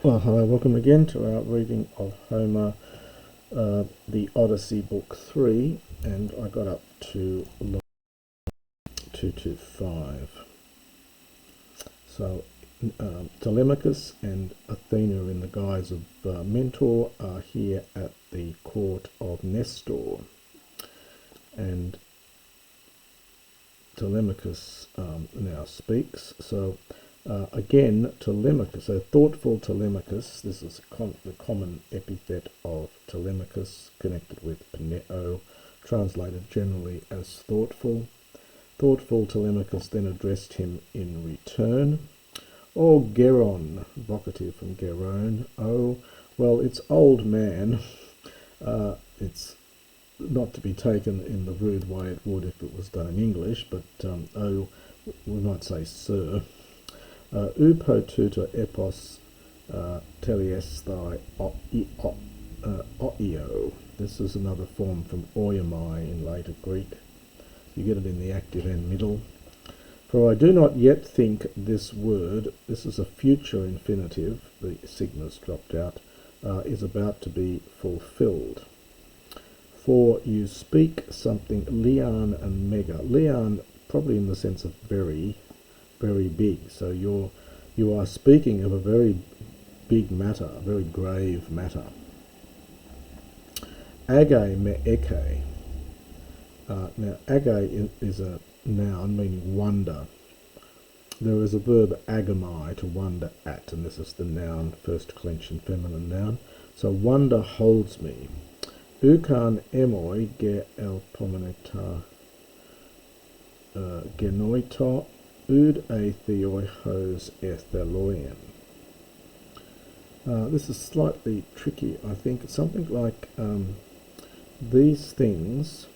Well, hello, welcome again to our reading of Homer, the Odyssey, Book 3, and I got up to line 225. So, Telemachos and Athena, in the guise of mentor, are here at the court of Nestor, and Telemachos now speaks. So, again, Telemachos, so thoughtful Telemachos, this is the common epithet of Telemachos, connected with Peneo, translated generally as thoughtful. Thoughtful Telemachos then addressed him in return. "O Geron," vocative from Geron, "oh, well, it's old man." It's not to be taken in the rude way it would if it was done in English, but oh, we might say sir. Upo tuta epos teliesthai oio. This is another form from oiomai in later Greek. You get it in the active and middle. "For I do not yet think this word," this is a future infinitive, the sigma's dropped out, "is about to be fulfilled. For you speak something lian and mega." Lian, probably in the sense of very, very big. So you are speaking of a very big matter, a very grave matter. "Age me eke." Now, age is a noun meaning wonder. There is a verb agamai, to wonder at, and this is the noun, first declension feminine noun. So wonder holds me. "Ukan emoi ge el pomeneta genoito ud a theoi hos etheloian." This is slightly tricky, I think. It's something like these things.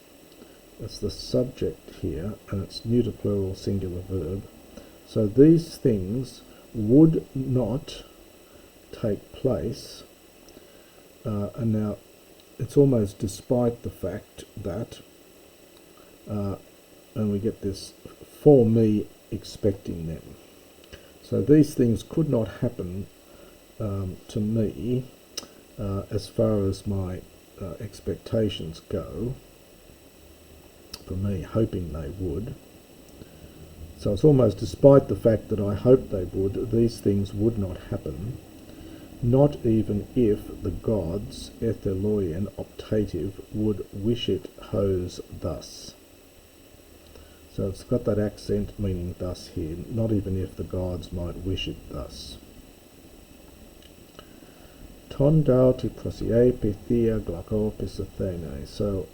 That's the subject here, and it's neuter plural singular verb. So these things would not take place, and now it's almost despite the fact that, and we get this, "for me expecting them." So these things could not happen to me as far as my expectations go, for me hoping they would. So it's almost despite the fact that I hoped they would, these things would not happen, not even if the gods, etheloian, optative, would wish it hos thus. So it's got that accent meaning thus here, not even if the gods might wish it thus. "Ton dau to prosiepe thea glaucopis Athene." So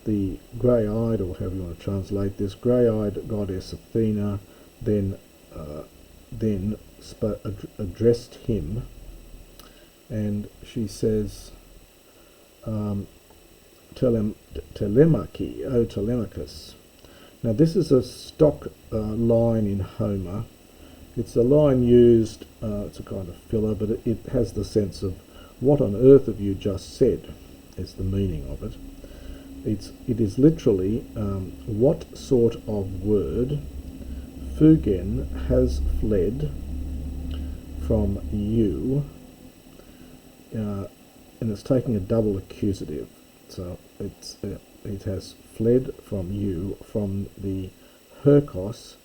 the grey-eyed, or however you want to translate this, grey-eyed goddess Athena then addressed him, and she says, "Telemachos, O Telemachos." Now this is a stock line in Homer. It's a line used, it's a kind of filler, but it has the sense of, "What on earth have you just said?" is the meaning of it. It is literally, "What sort of word, Fugen, has fled from you," and it's taking a double accusative. So it has fled from you, from the Herkos.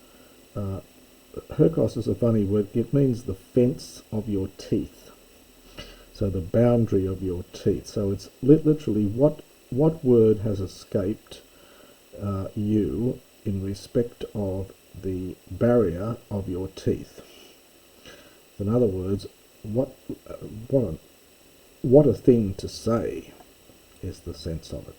Herkos is a funny word. It means the fence of your teeth. So the boundary of your teeth. So it's literally what word has escaped you in respect of the barrier of your teeth. In other words, what a thing to say is the sense of it.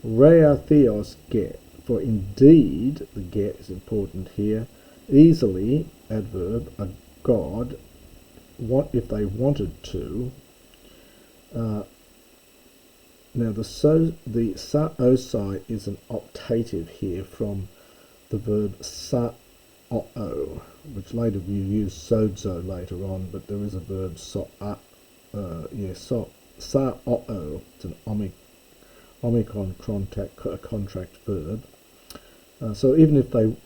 "Rea theos ge," for indeed, the ge is important here, easily, adverb, a god, if they wanted to. Now the sa-osai is an optative here from the verb sa-o-o, which later you use sozo later on, but there is a verb sa-o-o. It's an omicron contract verb. So even if a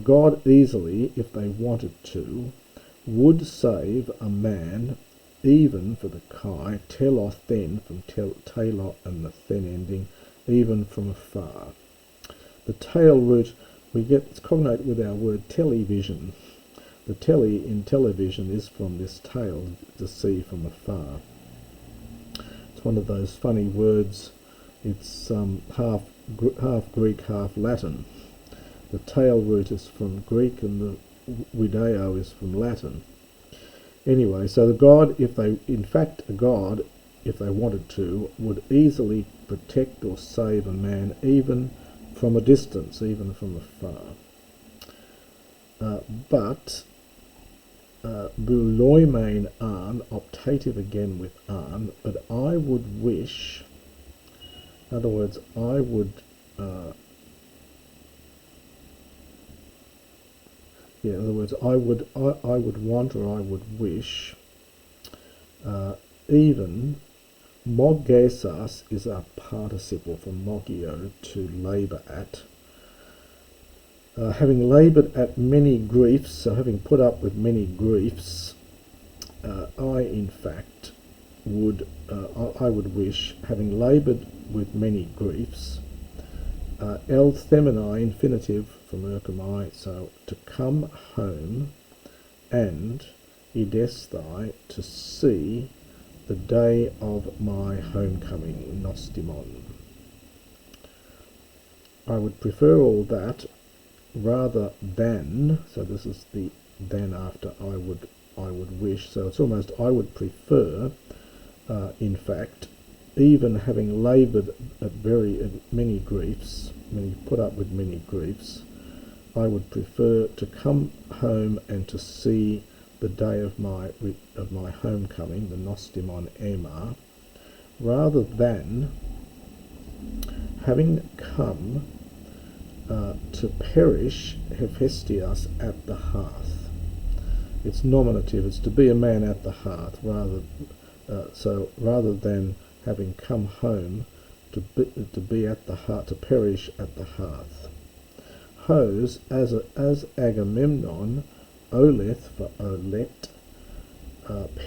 god easily, if they wanted to, would save a man, even for the chi, telos then, from telot and the then ending, even from afar. The tail root, it's cognate with our word television. The tele in television is from this tail, to see from afar. It's one of those funny words. It's half Greek, half Latin. The tail root is from Greek and the video is from Latin. Anyway, so the god, if they wanted to, would easily protect or save a man even from a distance, even from afar. But buloimein an, optative again with an, but I would wish, in other words, I would I would want, or I would wish, even mogesas is a participle from mogio, to labour at. Having laboured at many griefs, so having put up with many griefs, I in fact would, I would wish, having laboured with many griefs, el themenai, infinitive from erchomai, so to come home, and idesthai, to see the day of my homecoming, nostimon. I would prefer all that rather than, so this is the then after I would wish, so it's almost I would prefer, in fact, even having laboured at many griefs, put up with many griefs, I would prefer to come home and to see the day of my homecoming, the nostimon ema, rather than having come to perish Hephaestus at the hearth. It's nominative, it's to be a man at the hearth, rather than having come home to be at the hearth, to perish at the hearth. Hos, as Agamemnon, Oleth for Olet,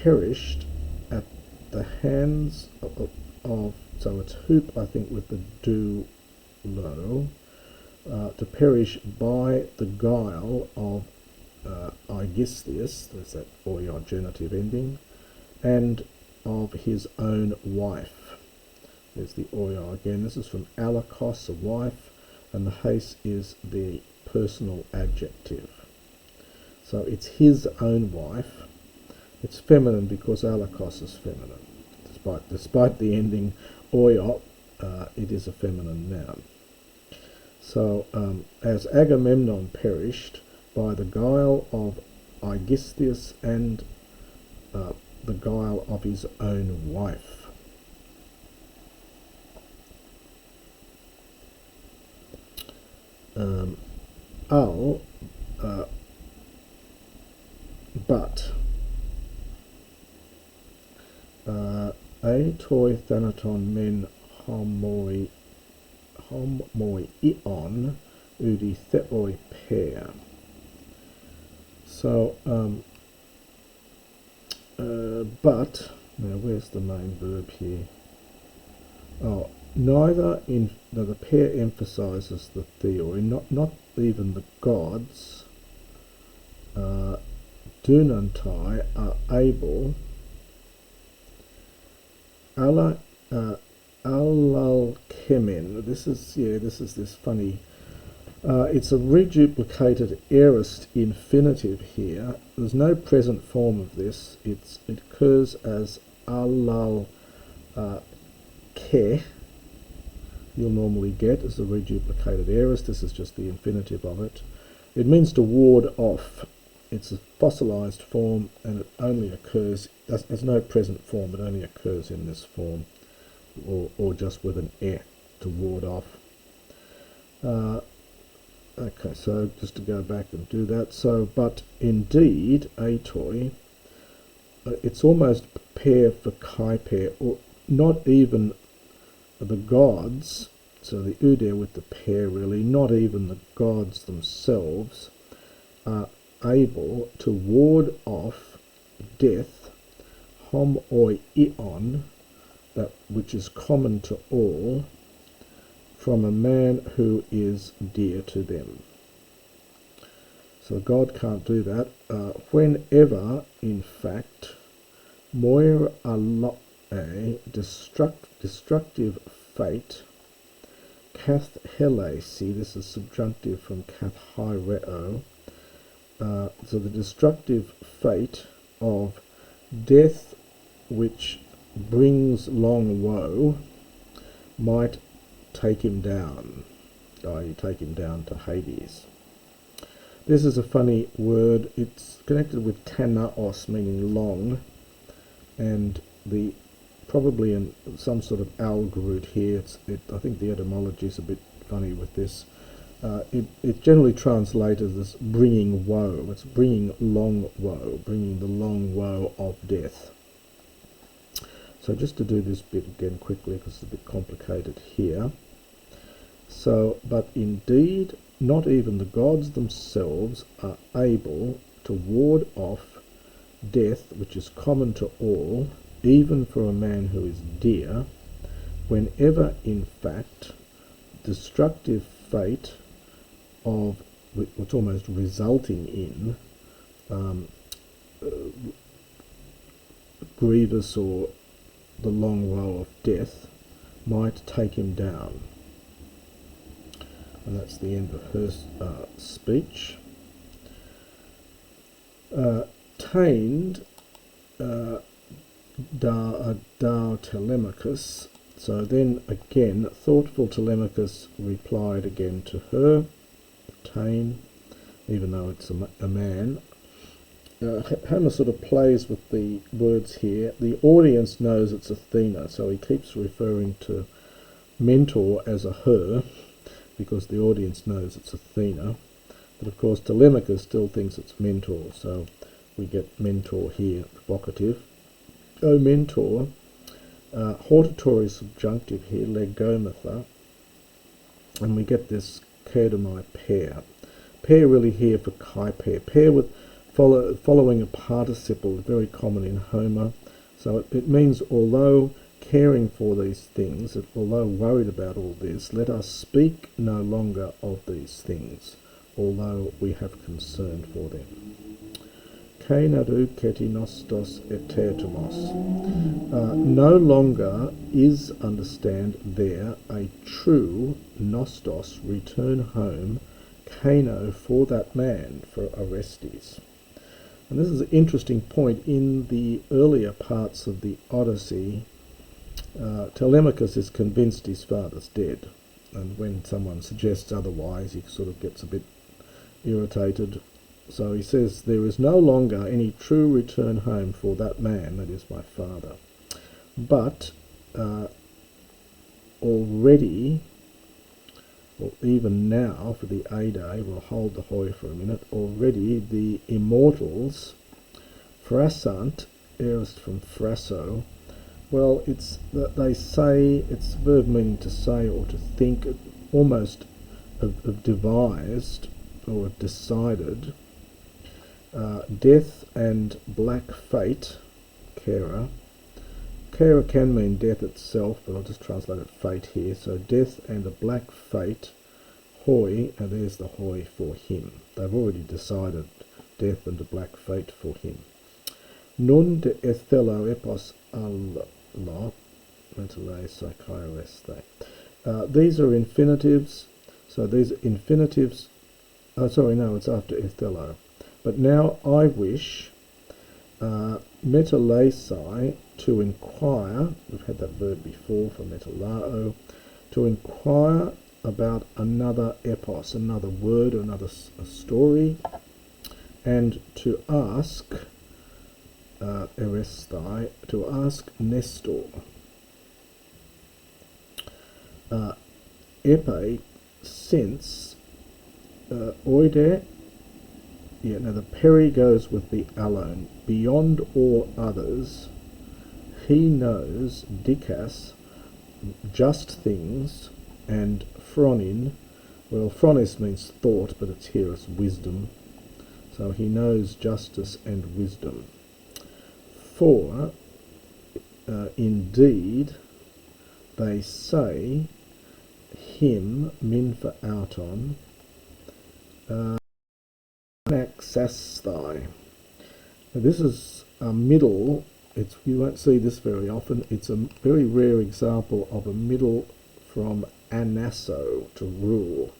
perished at the hands of, so it's hoop, I think, with the do low, to perish by the guile of Aegisthus, there's that or genitive ending, and of his own wife. There's the oya again. This is from alakos, a wife, and the haste is the personal adjective. So it's his own wife. It's feminine because alakos is feminine. Despite the ending oya, it is a feminine noun. So as Agamemnon perished by the guile of Aegisthus and the guile of his own wife. But toi thanaton men homoi ion udi theoi pair. So but now where's the main verb here? Oh, neither in the pair emphasizes the theoi, not even the gods dunantai are able alalkemen. This is this funny. It's a reduplicated aorist infinitive here. There's no present form of this. It occurs as alal ke. You'll normally get as a reduplicated aorist. This is just the infinitive of it. It means to ward off. It's a fossilized form, and it only occurs, there's no present form, it only occurs in this form, or just with an e to ward off. Okay, so just to go back and do that. So, but indeed, atoi, it's almost pair for kai pair, or not even the gods, so the uder with the pair really, not even the gods themselves, able to ward off death, hom oi ion, that which is common to all, from a man who is dear to them. So God can't do that. Whenever, in fact, moir alo a destructive fate, kath helesi, this is subjunctive from kath hyreo, so the destructive fate of death which brings long woe might take him down, i.e. take him down to Hades. This is a funny word. It's connected with tanaos, meaning long, and the probably in some sort of alg root here. I think the etymology is a bit funny with this. It generally translated as bringing woe. It's bringing long woe, bringing the long woe of death. So just to do this bit again quickly, because it's a bit complicated here. So, but indeed, not even the gods themselves are able to ward off death, which is common to all, even for a man who is dear, whenever in fact destructive fate of what's almost resulting in grievous or the long woe of death might take him down. And that's the end of her speech. Tained da Telemachos. So then again, thoughtful Telemachos replied again to her, Tain, even though it's a man. Homer sort of plays with the words here. The audience knows it's Athena, so he keeps referring to Mentor as a her, because the audience knows it's Athena. But of course Telemachus still thinks it's Mentor, so we get Mentor here, vocative. O Mentor, hortatory subjunctive here, legomatha, and we get this kerdamai pair. Pair really here for kai pair. Pair with following a participle, very common in Homer. So it means although caring for these things, although worried about all this, let us speak no longer of these things, although we have concern for them. Kainadu ketinostos etertumos. No longer is, understand there, a true nostos, return home, kaino, for that man, for Orestes. And this is an interesting point. In the earlier parts of the Odyssey, Telemachus is convinced his father's dead, and when someone suggests otherwise, he sort of gets a bit irritated. So he says, there is no longer any true return home for that man, that is my father. But already, or even now, for the A-Day, we'll hold the hoi for a minute, already the immortals, frasant, aorist from frasso, well, it's that they say, it's a verb meaning to say or to think, almost have devised or decided death and black fate, kera. Kera can mean death itself, but I'll just translate it fate here. So death and a black fate, hoi, and there's the hoi for him. They've already decided death and a black fate for him. Nun de ethelo epos Allah, mentale psychioreste. These are infinitives. So these are infinitives. Oh, sorry, no, it's after ethelo. But now I wish metalesai, to inquire, we've had that verb before for metalao, to inquire about another epos, another word, another story, and to ask, erestai, to ask Nestor. Epe, since, oide, yeah, now the peri goes with the alone. Beyond all others, he knows, dikas, just things, and phronin, well, phronis means thought, but it's here as wisdom. So he knows justice and wisdom. For indeed they say him min for auton anaxasthai. This is a middle. You won't see this very often. It's a very rare example of a middle from anasso, to rule.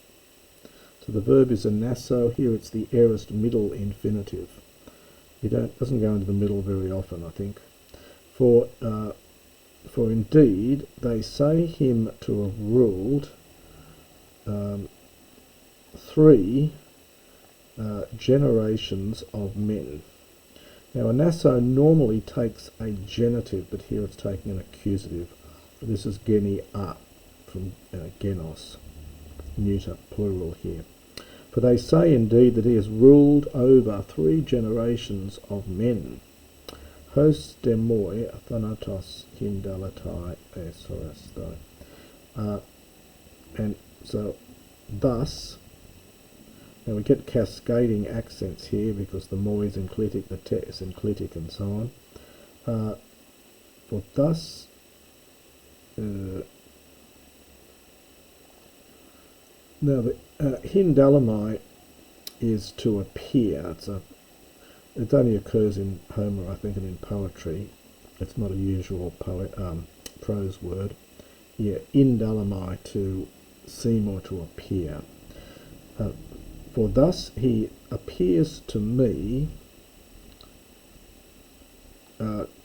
So the verb is anasso. Here it's the aorist middle infinitive. It doesn't go into the middle very often, I think. For indeed they say him to have ruled 3 generations of men. Now, anasso normally takes a genitive, but here it's taking an accusative. This is geni a, from genos, neuter, plural here. For they say indeed that he has ruled over 3 generations of men. Hos demoi thanatos hindalatai esorastai. And so, thus, now we get cascading accents here because the moi is enclitic, the te is enclitic, and so on. For thus, now the hindalamai is to appear. It only occurs in Homer, I think, and in poetry. It's not a usual prose word. Yeah, indalamai, to seem or to appear. For thus he appears to me,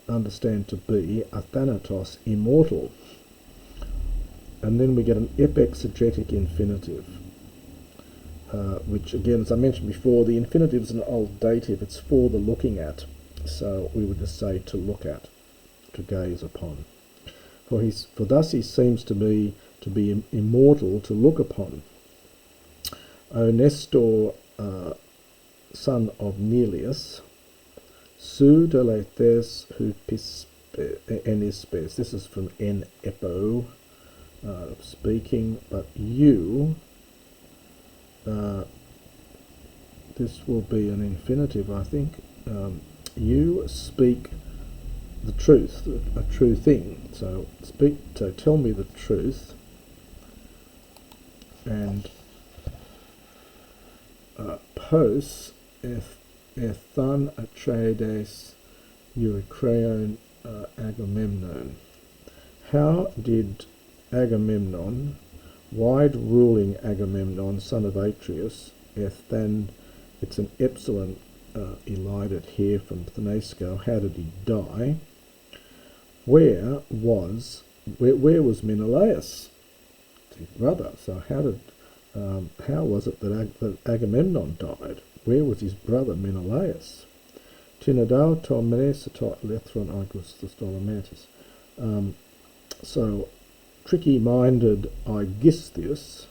understand to be, athanatos, immortal. And then we get an epexegetic infinitive, which again, as I mentioned before, the infinitive is an old dative. It's for the looking at. So we would just say to look at, to gaze upon. For thus he seems to me to be immortal, to look upon. O Nestor, son of Neleus, su delethes hupispes, enispes. This is from en epo, speaking, but you, this will be an infinitive, I think. You speak the truth, a true thing. So tell me the truth, and pos ethan atreides Eurycreon Agamemnon. How did Agamemnon, wide-ruling Agamemnon, son of Atreus, ethan, it's an epsilon elided here from Thanesco, how did he die? Where was Menelaus, his brother? So how was it that Agamemnon died? Where was his brother Menelaus? Tinadao to menesatot lethron Augustus Telemachos. So tricky-minded Aegisthus.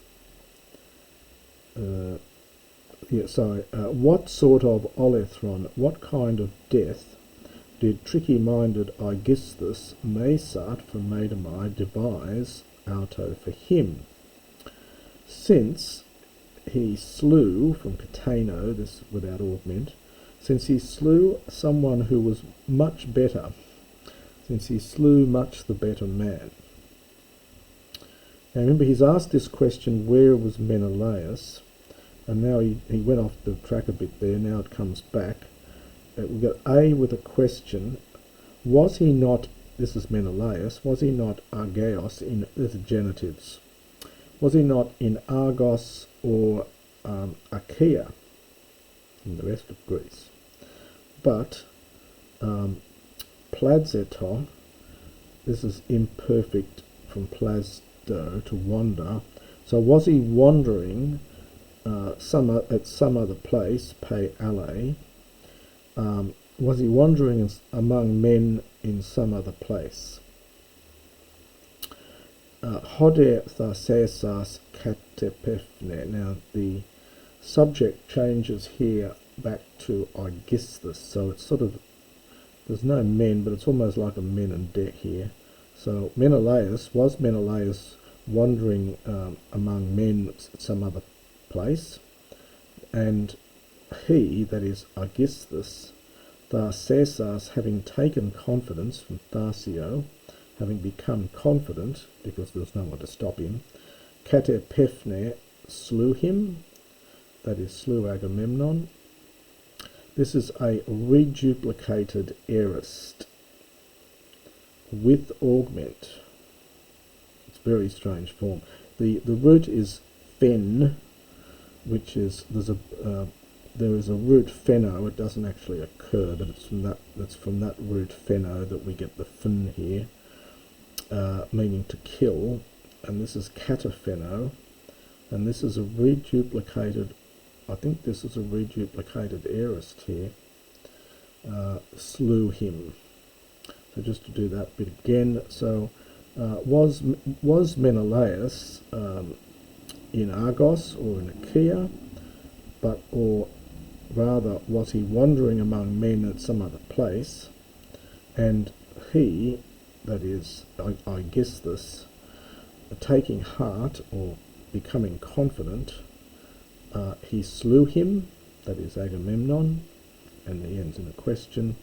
What sort of olethron, what kind of death did tricky-minded Aegisthus, Mesat from Madamai, devise auto for him? Since he slew, from Catano, this without augment, since he slew someone who was much better, since he slew much the better man. Now remember, he's asked this question, where was Menelaus? And now he went off the track a bit there, now it comes back. We've got A with a question. Was he not, this is Menelaus, was he not Argeos in the genitives? Was he not in Argos or Achaea in the rest of Greece? But Pladzeton, this is imperfect from plasdo, to wander. So was he wandering at some other place, pe alle? Was he wandering among men in some other place? Hode thasesas katepefne. Now the subject changes here back to Aegisthus, so it's sort of, there's no men, but it's almost like a men and de here. So was Menelaus wandering among men at some other place? And he, that is Aegisthus, Tharcesas, having taken confidence from Tharsio, having become confident because there was no one to stop him, Katepephne slew him, that is, slew Agamemnon. This is a reduplicated aorist with augment. It's very strange form. The root is fen, which is there is a root pheno. It doesn't actually occur, but it's from that root pheno that we get the fin here, meaning to kill. And this is katapheno, and this is a reduplicated. I think this is a reduplicated aorist here. Slew him. So just to do that bit again. So was Menelaus in Argos or in Achaea, or rather was he wandering among men at some other place, and he, that is Aegisthus, taking heart or becoming confident, he slew him, that is Agamemnon, and he ends in a question.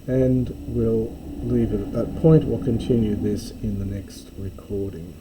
And we'll leave it at that point. We'll continue this in the next recording.